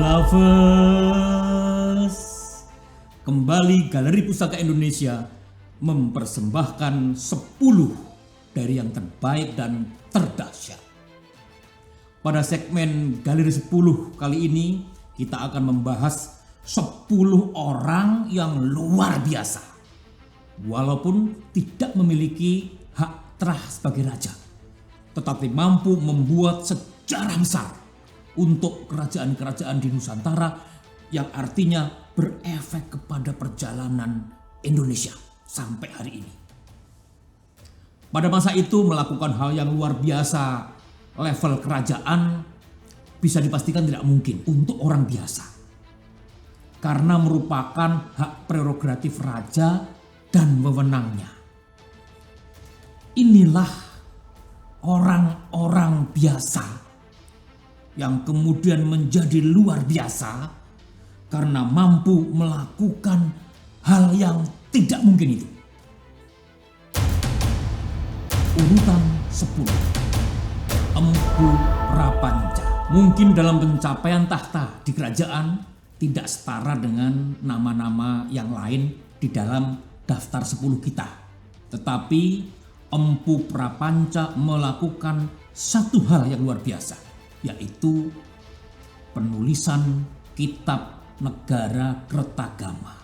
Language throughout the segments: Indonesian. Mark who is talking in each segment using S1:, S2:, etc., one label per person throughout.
S1: Lovers, kembali Galeri Pustaka Indonesia mempersembahkan 10 dari yang terbaik dan terdahsyat. Pada segmen Galeri 10 kali ini kita akan membahas 10 orang yang luar biasa. Walaupun tidak memiliki hak terah sebagai raja, tetapi mampu membuat sejarah besar untuk kerajaan-kerajaan di Nusantara yang artinya berefek kepada perjalanan Indonesia sampai hari ini. Pada masa itu melakukan hal yang luar biasa level kerajaan bisa dipastikan tidak mungkin untuk orang biasa. Karena merupakan hak prerogatif raja dan wewenangnya. Inilah orang-orang biasa yang kemudian menjadi luar biasa karena mampu melakukan hal yang tidak mungkin itu. Urutan 10. Empu Prapanca. Mungkin dalam pencapaian tahta di kerajaan tidak setara dengan nama-nama yang lain di dalam daftar 10 kita. Tetapi Empu Prapanca melakukan satu hal yang luar biasa, yaitu penulisan kitab Negara Kertagama.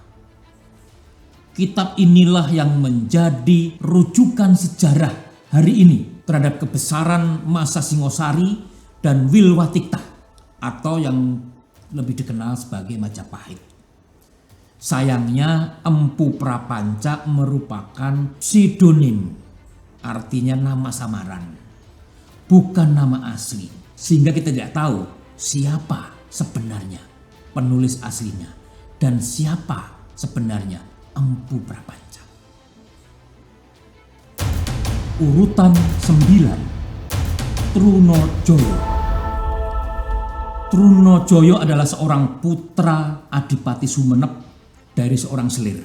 S1: Kitab inilah yang menjadi rujukan sejarah hari ini terhadap kebesaran masa Singosari dan Wilwatikta atau yang lebih dikenal sebagai Majapahit. Sayangnya Empu Prapanca merupakan pseudonim, artinya nama samaran, bukan nama asli. Sehingga kita tidak tahu siapa sebenarnya penulis aslinya dan siapa sebenarnya Empu Prapanca. Urutan 9. Trunojoyo. Trunojoyo adalah seorang putra Adipati Sumenep dari seorang selir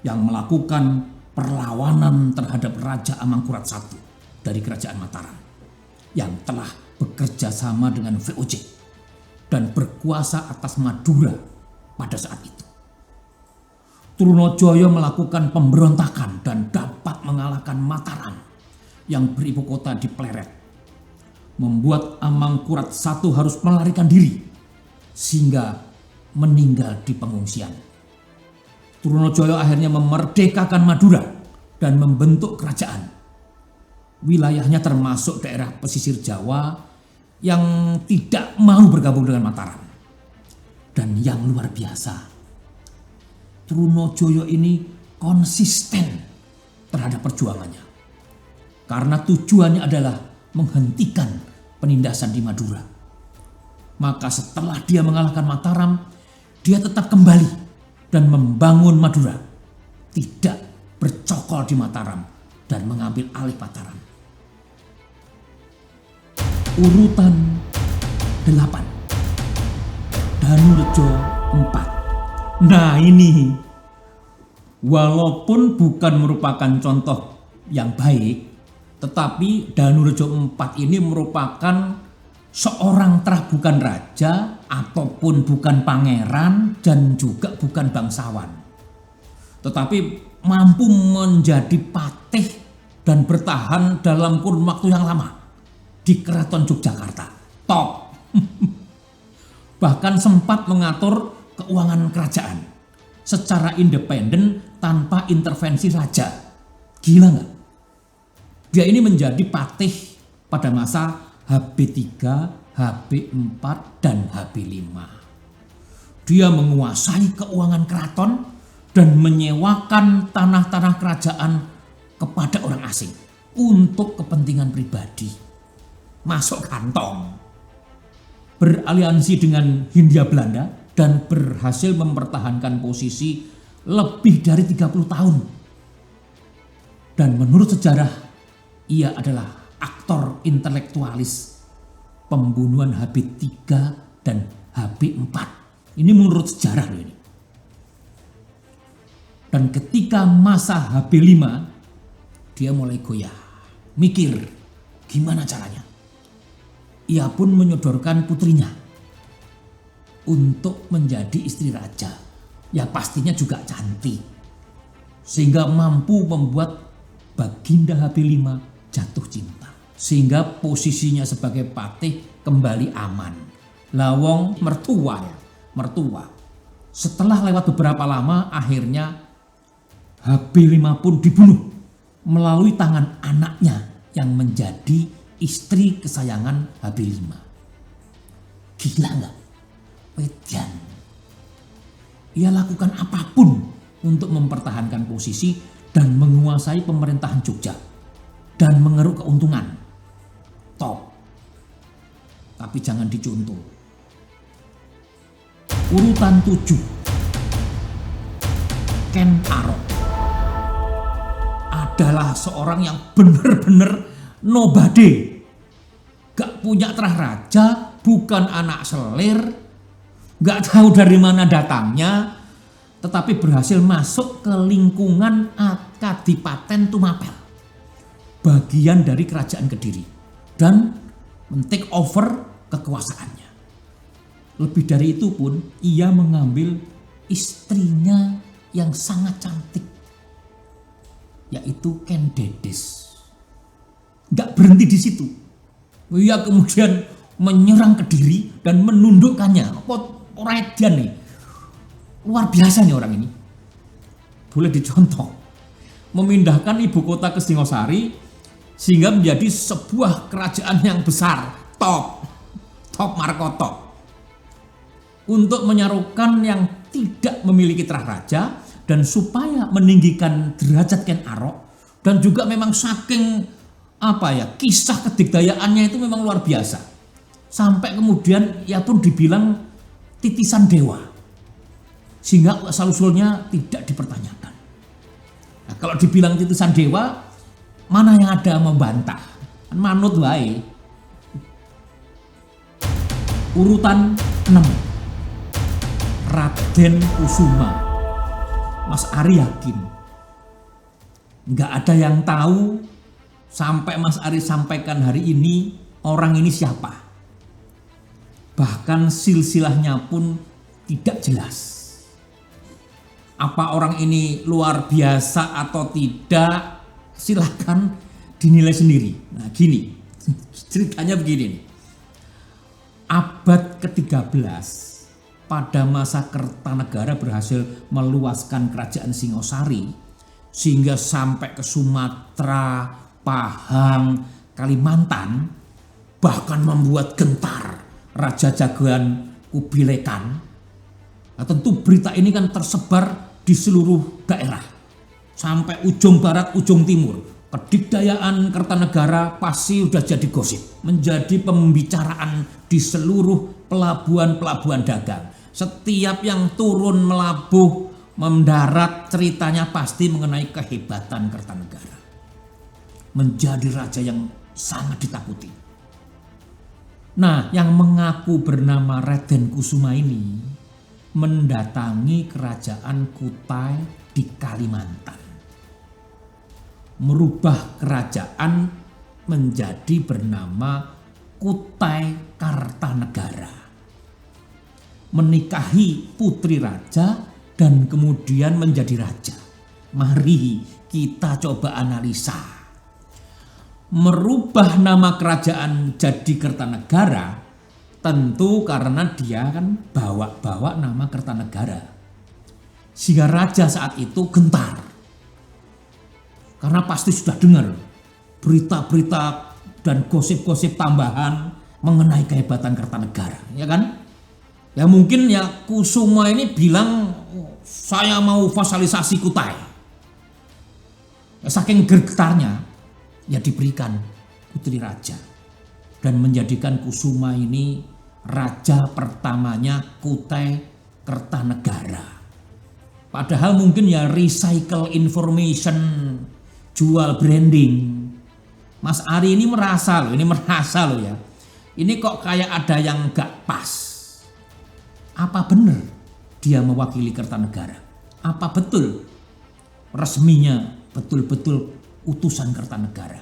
S1: yang melakukan perlawanan terhadap Raja Amangkurat I dari Kerajaan Mataram yang telah bekerja sama dengan VOC dan berkuasa atas Madura pada saat itu. Trunojoyo melakukan pemberontakan dan dapat mengalahkan Mataram yang beribu kota di Pleret, membuat Amangkurat I harus melarikan diri sehingga meninggal di pengungsian. Trunojoyo akhirnya memerdekakan Madura dan membentuk kerajaan. Wilayahnya termasuk daerah pesisir Jawa yang tidak mau bergabung dengan Mataram. Dan yang luar biasa, Trunojoyo ini konsisten terhadap perjuangannya. Karena tujuannya adalah menghentikan penindasan di Madura. Maka setelah dia mengalahkan Mataram, dia tetap kembali dan membangun Madura. Tidak bercokol di Mataram dan mengambil alih Mataram. Urutan 8. Danurejo IV. Nah ini, walaupun bukan merupakan contoh yang baik, tetapi Danurejo IV ini merupakan seorang terah bukan raja ataupun bukan pangeran dan juga bukan bangsawan. Tetapi mampu menjadi patih dan bertahan dalam kurun waktu yang lama di Keraton Yogyakarta. Top. Bahkan sempat mengatur keuangan kerajaan secara independen tanpa intervensi raja. Gila nggak? Dia ini menjadi patih pada masa HB3, HB4, dan HB5. Dia menguasai keuangan keraton dan menyewakan tanah-tanah kerajaan kepada orang asing untuk kepentingan pribadi. Masuk kantong. Beraliansi dengan Hindia Belanda dan berhasil mempertahankan posisi lebih dari 30 tahun. Dan menurut sejarah, ia adalah aktor intelektualis pembunuhan HB3 dan HB4. Ini menurut sejarah loh ini. Dan ketika masa HB5, dia mulai goyah. Mikir, gimana caranya? Ia pun menyodorkan putrinya. untuk menjadi istri raja. Ya pastinya juga cantik. Sehingga mampu membuat Baginda Habili jatuh cinta. Sehingga posisinya sebagai patih kembali aman. Lawong mertua ya, mertua. Setelah lewat beberapa lama akhirnya Habili pun dibunuh melalui tangan anaknya yang menjadi istri kesayangan Habili. Gila nggak? Wedian. Ia lakukan apapun untuk mempertahankan posisi dan menguasai pemerintahan Jogja dan mengeruk keuntungan. Top. Tapi jangan dicontoh. Urutan 7. Ken Arok adalah seorang yang benar-benar nobody. Gak punya terah raja, bukan anak selir, gak tahu dari mana datangnya, tetapi berhasil masuk ke lingkungan Kadipaten Tumapel, bagian dari kerajaan Kediri, dan men-take over kekuasaannya. Lebih dari itu pun, ia mengambil istrinya yang sangat cantik, yaitu Ken Dedes. Gak berhenti di situ. Ia kemudian menyerang Kediri dan menundukkannya. Orang edan nih. Luar biasa nih orang ini. Boleh dicontoh. Memindahkan ibu kota ke Singosari sehingga menjadi sebuah kerajaan yang besar. Top markotop. Untuk menyarukan yang tidak memiliki terah raja dan supaya meninggikan derajat Ken Arok, dan juga memang saking kisah kedigdayaannya itu memang luar biasa. Sampai kemudian ia pun dibilang titisan dewa. Sehingga asal-usulnya tidak dipertanyakan. Nah, kalau dibilang titisan dewa, mana yang ada membantah? Manut wae. Urutan 6. Raden Kusuma. Mas Ari yakin nggak ada yang tahu sampai Mas Ari sampaikan hari ini orang ini siapa. Bahkan silsilahnya pun tidak jelas. Apa orang ini luar biasa atau tidak, silahkan dinilai sendiri. Nah gini, ceritanya begini nih. Abad ke-13 pada masa Kertanegara berhasil meluaskan kerajaan Singosari sehingga sampai ke Sumatera, Pahang, Kalimantan, bahkan membuat gentar Raja Jagoan Kubilekan. Nah, tentu berita ini kan tersebar di seluruh daerah sampai ujung barat, ujung timur. Kedigdayaan Kertanegara pasti sudah jadi gosip, menjadi pembicaraan di seluruh pelabuhan-pelabuhan dagang. Setiap yang turun melabuh, mendarat, ceritanya pasti mengenai kehebatan Kertanegara. Menjadi raja yang sangat ditakuti. Nah, yang mengaku bernama Raden Kusuma ini mendatangi kerajaan Kutai di Kalimantan. Merubah kerajaan menjadi bernama Kutai Kartanegara. Menikahi putri raja dan kemudian menjadi raja. Mari kita coba analisa. Merubah nama kerajaan jadi Kertanegara tentu karena dia kan bawa nama Kertanegara. Sehingga raja saat itu gentar. Karena pasti sudah dengar berita-berita dan gosip-gosip tambahan mengenai kehebatan Kertanegara, ya kan? Ya mungkin ya Kusuma ini bilang saya mau fasilitasi Kutai. Ya, saking getarnya ya diberikan putri raja dan menjadikan Kusuma ini raja pertamanya Kutai Kertanegara. Padahal mungkin ya recycle information, jual branding. Mas Ari ini merasa loh ya. Ini kok kayak ada yang gak pas. Apa benar dia mewakili Kertanegara? Apa betul resminya betul-betul utusan Kertanegara?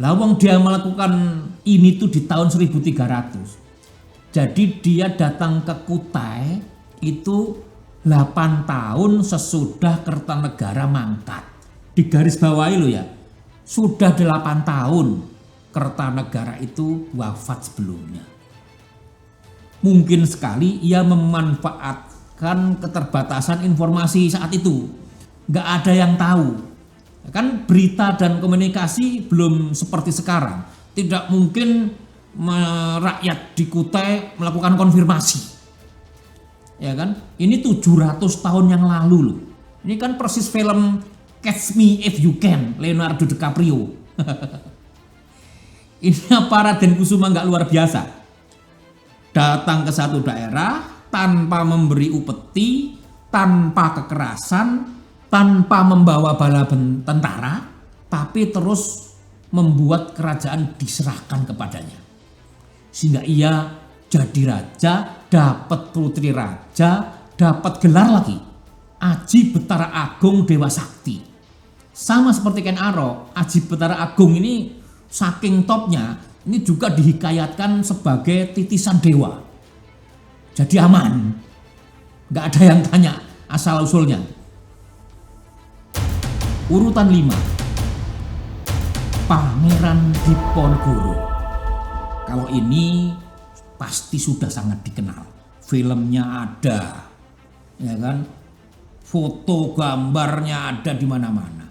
S1: Lawang dia melakukan ini tuh di tahun 1300. Jadi dia datang ke Kutai itu 8 tahun sesudah Kertanegara mangkat. Di garis bawahi lo ya, sudah 8 tahun Kertanegara itu wafat sebelumnya. Mungkin sekali ia memanfaatkan keterbatasan informasi saat itu. Nggak ada yang tahu. Kan berita dan komunikasi belum seperti sekarang. Tidak mungkin rakyat di Kutai melakukan konfirmasi. Ya kan? Ini 700 tahun yang lalu loh. Ini kan persis film Catch Me If You Can, Leonardo DiCaprio. Ini apa Raden Kusuma nggak luar biasa? Datang ke satu daerah tanpa memberi upeti, tanpa kekerasan, tanpa membawa bala tentara, tapi terus membuat kerajaan diserahkan kepadanya. Sehingga ia jadi raja, dapat putri raja, dapat gelar lagi, Aji Betara Agung Dewa Sakti. Sama seperti Ken Arok, Aji Betara Agung ini saking topnya, ini juga dihikayatkan sebagai titisan dewa. Jadi aman, nggak ada yang tanya asal usulnya. Urutan 5, Pangeran Diponegoro. Kalau ini pasti sudah sangat dikenal. Filmnya ada, ya kan? Foto gambarnya ada di mana-mana.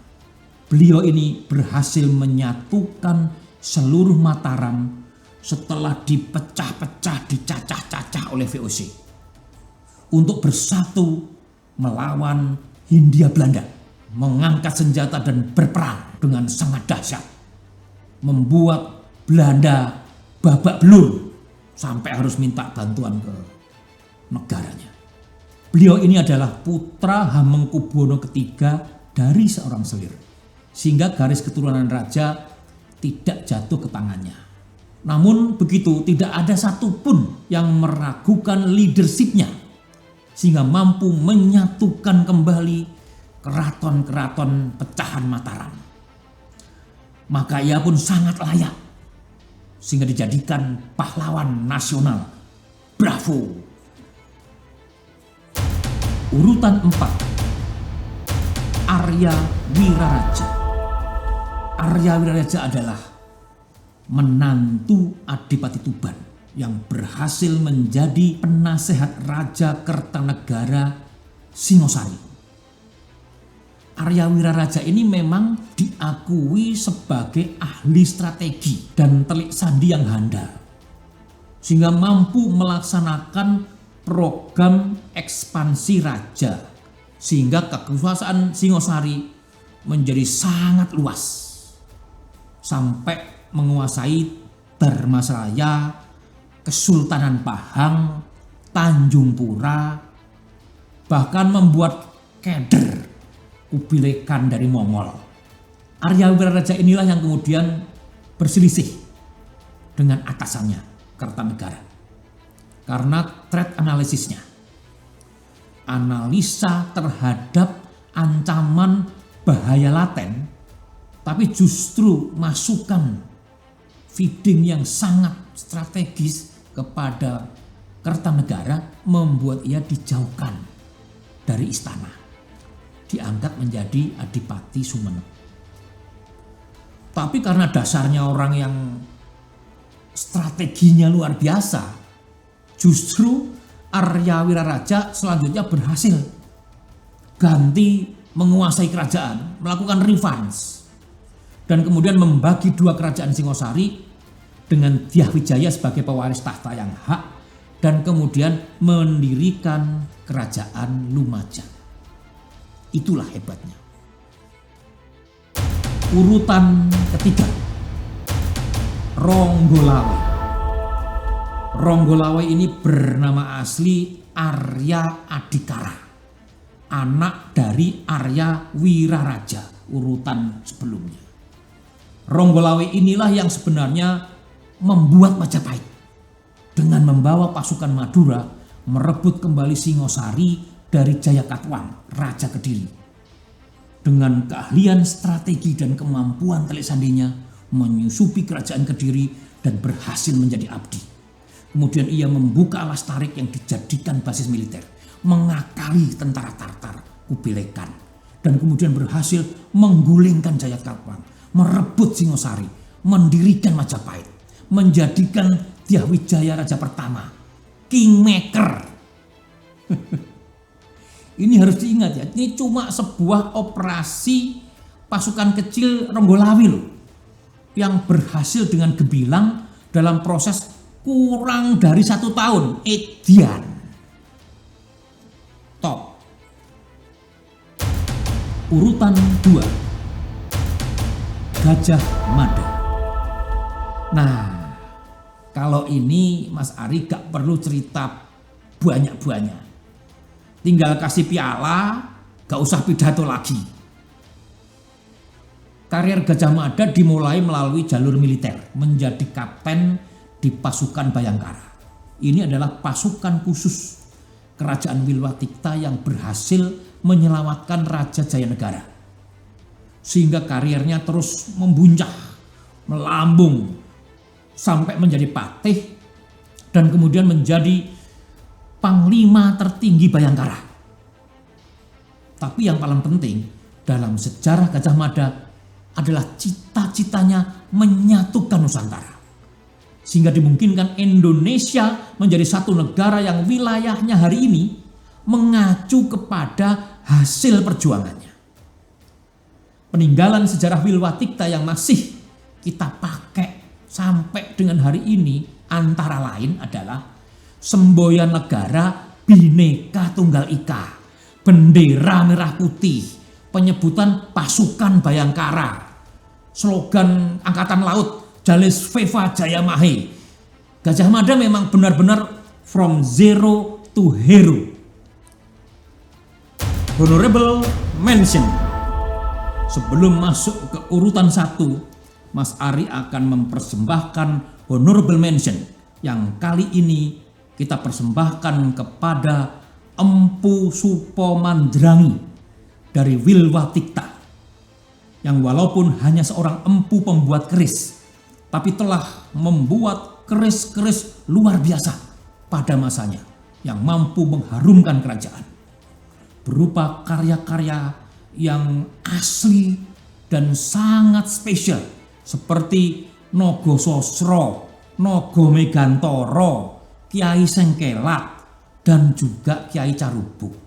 S1: Beliau ini berhasil menyatukan seluruh Mataram setelah dipecah-pecah, dicacah-cacah oleh VOC untuk bersatu melawan Hindia Belanda, mengangkat senjata dan berperang dengan sangat dahsyat, membuat Belanda babak belur sampai harus minta bantuan ke negaranya. Beliau ini adalah putra Hamengkubuwono III dari seorang selir, sehingga garis keturunan raja tidak jatuh ke tangannya. Namun begitu, tidak ada satupun yang meragukan leadershipnya, sehingga mampu menyatukan kembali keraton-keraton pecahan Mataram. Maka ia pun sangat layak, sehingga dijadikan pahlawan nasional. Bravo! Urutan 4, Arya Wiraraja. Arya Wiraraja adalah menantu Adipati Tuban yang berhasil menjadi penasehat Raja Kertanegara Singosari. Arya Wiraraja ini memang diakui sebagai ahli strategi dan telik sandi yang handal, sehingga mampu melaksanakan program ekspansi raja, sehingga kekuasaan Singosari menjadi sangat luas sampai menguasai Dharmasraya, Kesultanan Pahang, Tanjung Pura, bahkan membuat keder Kubilai Khan dari Mongol. Arya Wiraraja inilah yang kemudian berselisih dengan atasannya Kertanegara karena threat analisisnya, analisa terhadap ancaman bahaya laten, tapi justru masukan feeding yang sangat strategis kepada Kertanegara membuat ia dijauhkan dari istana, diangkat menjadi Adipati Sumenep. Tapi karena dasarnya orang yang strateginya luar biasa, justru Arya Wiraraja selanjutnya berhasil ganti menguasai kerajaan, melakukan revenge, dan kemudian membagi dua kerajaan Singosari dengan Dyah Wijaya sebagai pewaris tahta yang hak, dan kemudian mendirikan kerajaan Lumajang. Itulah hebatnya. Urutan ketiga, Ronggolawe. Ronggolawe ini bernama asli Arya Adikara, anak dari Arya Wiraraja urutan sebelumnya. Ronggolawe inilah yang sebenarnya membuat Majapahit dengan membawa pasukan Madura merebut kembali Singosari dari Jayakatwang, Raja Kediri. Dengan keahlian strategi dan kemampuan telik sandinya menyusupi kerajaan Kediri dan berhasil menjadi abdi. Kemudian ia membuka alas tarik yang dijadikan basis militer, mengakali tentara Tartar Kubilai Khan, dan kemudian berhasil menggulingkan Jayakarta, merebut Singosari, mendirikan Majapahit, menjadikan Dyahwijaya Raja pertama, Kingmaker. Ini harus diingat ya, ini cuma sebuah operasi pasukan kecil Ronggolawe loh, yang berhasil dengan gemilang dalam proses kurang dari 1 tahun. Edian top. Urutan 2, Gajah Mada. Nah, kalau ini Mas Ari gak perlu cerita banyak-banyak, tinggal kasih piala, gak usah pidato lagi. Karier Gajah Mada dimulai melalui jalur militer, menjadi kapten di pasukan Bayangkara. Ini adalah pasukan khusus kerajaan Wilwatikta yang berhasil menyelamatkan Raja Jayanegara, sehingga kariernya terus membuncah, melambung sampai menjadi patih dan kemudian menjadi panglima tertinggi Bayangkara. Tapi yang paling penting dalam sejarah Gajah Mada adalah cita-citanya menyatukan Nusantara, sehingga dimungkinkan Indonesia menjadi satu negara yang wilayahnya hari ini mengacu kepada hasil perjuangannya. Peninggalan sejarah Wilwatikta yang masih kita pakai sampai dengan hari ini antara lain adalah semboyan negara Bhinneka Tunggal Ika, bendera merah putih, penyebutan pasukan Bayangkara, slogan Angkatan Laut Jales Veva Jayamahe. Gajah Mada memang benar-benar from zero to hero. Honorable mention. Sebelum masuk ke urutan 1, Mas Ari akan mempersembahkan honorable mention yang kali ini kita persembahkan kepada Empu Supomandrangi dari Wilwatikta, yang walaupun hanya seorang empu pembuat keris, tapi telah membuat keris-keris luar biasa pada masanya yang mampu mengharumkan kerajaan, berupa karya-karya yang asli dan sangat spesial seperti Nogo Sosro, Nogo Megantoro, Kiai Sengkelat, dan juga Kiai Carubuk.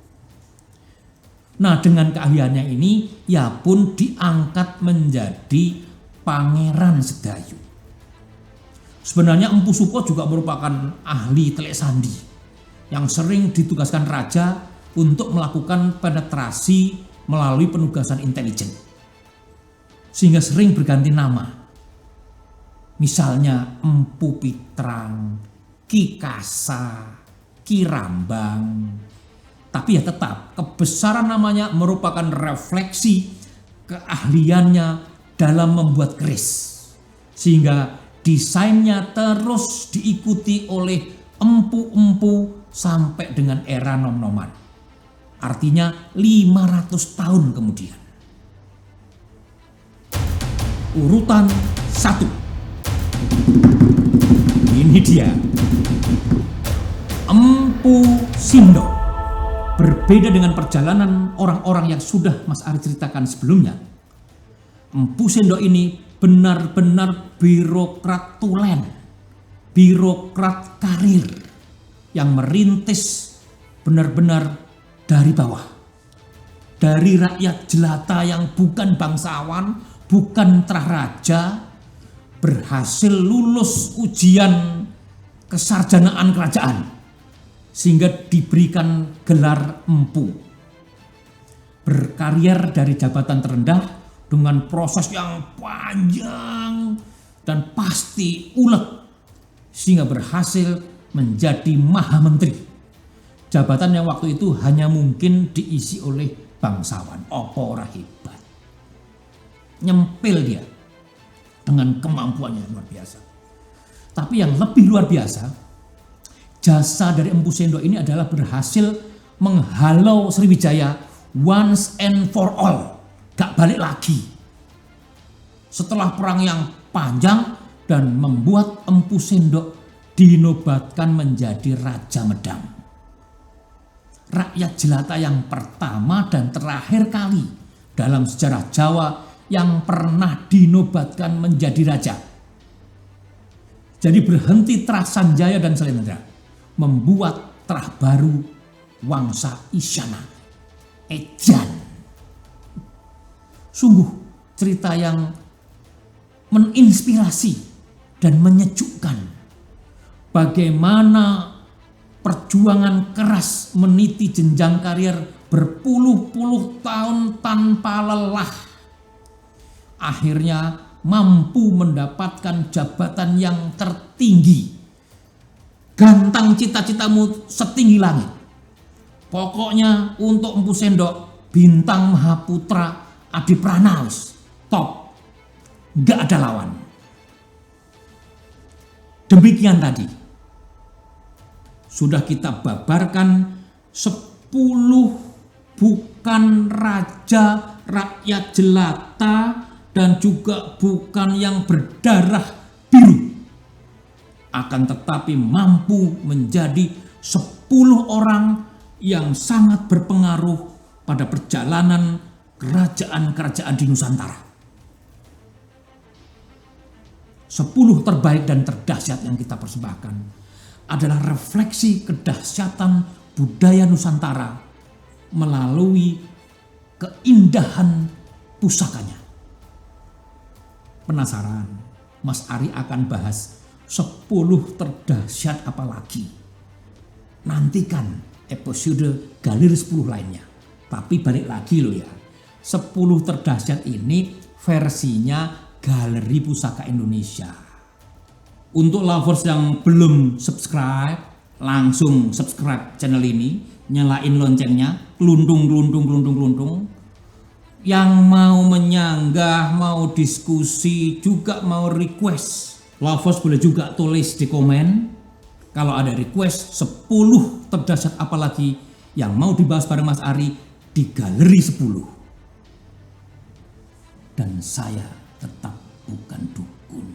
S1: Nah, dengan keahliannya ini, ia pun diangkat menjadi Pangeran Sedayu. Sebenarnya Empu Supo juga merupakan ahli telek sandi yang sering ditugaskan raja untuk melakukan penetrasi melalui penugasan intelijen, sehingga sering berganti nama. Misalnya Empu Pitrang, Ki Kasa, Ki Rambang. Tapi ya tetap kebesaran namanya merupakan refleksi keahliannya dalam membuat keris, sehingga desainnya terus diikuti oleh empu-empu sampai dengan era nom-noman. Artinya 500 tahun kemudian. Urutan 1. Ini dia. Empu Sindo. Berbeda dengan perjalanan orang-orang yang sudah Mas Ari ceritakan sebelumnya, Empu Sindo ini benar-benar birokrat tulen, birokrat karir yang merintis benar-benar dari bawah, dari rakyat jelata yang bukan bangsawan, bukan terah raja, berhasil lulus ujian kesarjanaan kerajaan sehingga diberikan gelar empu. Berkarier dari jabatan terendah dengan proses yang panjang dan pasti ulet sehingga berhasil menjadi Maha Menteri. Jabatan yang waktu itu hanya mungkin diisi oleh bangsawan. Apa ora hebat. Nyempil dia dengan kemampuannya yang luar biasa. Tapi yang lebih luar biasa, jasa dari Empu Sindo ini adalah berhasil menghalau Sriwijaya once and for all. Gak balik lagi. Setelah perang yang panjang dan membuat Empu Sindo dinobatkan menjadi Raja Medang. Rakyat jelata yang pertama dan terakhir kali dalam sejarah Jawa yang pernah dinobatkan menjadi raja. Jadi berhenti Trah Sanjaya dan Salendra, membuat terah baru Wangsa Isyana, Ejan. Sungguh cerita yang menginspirasi dan menyejukkan. Bagaimana perjuangan keras meniti jenjang karier berpuluh-puluh tahun tanpa lelah, akhirnya mampu mendapatkan jabatan yang tertinggi. Gantang cita-citamu setinggi langit. Pokoknya untuk Empu Sendok, Bintang Mahaputra Adi Pranawis, top. Gak ada lawan. Demikian tadi. Sudah kita babarkan 10 bukan raja rakyat jelata dan juga bukan yang berdarah biru. Akan tetapi mampu menjadi 10 orang yang sangat berpengaruh pada perjalanan kerajaan-kerajaan di Nusantara. 10 terbaik dan terdahsyat yang kita persembahkan adalah refleksi kedahsyatan budaya Nusantara melalui keindahan pusakanya. Penasaran? Mas Ari akan bahas 10 terdahsyat apalagi. Nantikan episode Galeri 10 lainnya. Tapi balik lagi loh ya. 10 terdahsyat ini versinya Galeri Pusaka Indonesia. Untuk lovers yang belum subscribe, langsung subscribe channel ini, nyalain loncengnya, keluntung. Yang mau menyanggah, mau diskusi, juga mau request, lovers boleh juga tulis di komen. Kalau ada request 10 terdahsyat apalagi yang mau dibahas bareng Mas Ari di Galeri 10. Dan saya tetap bukan dukun.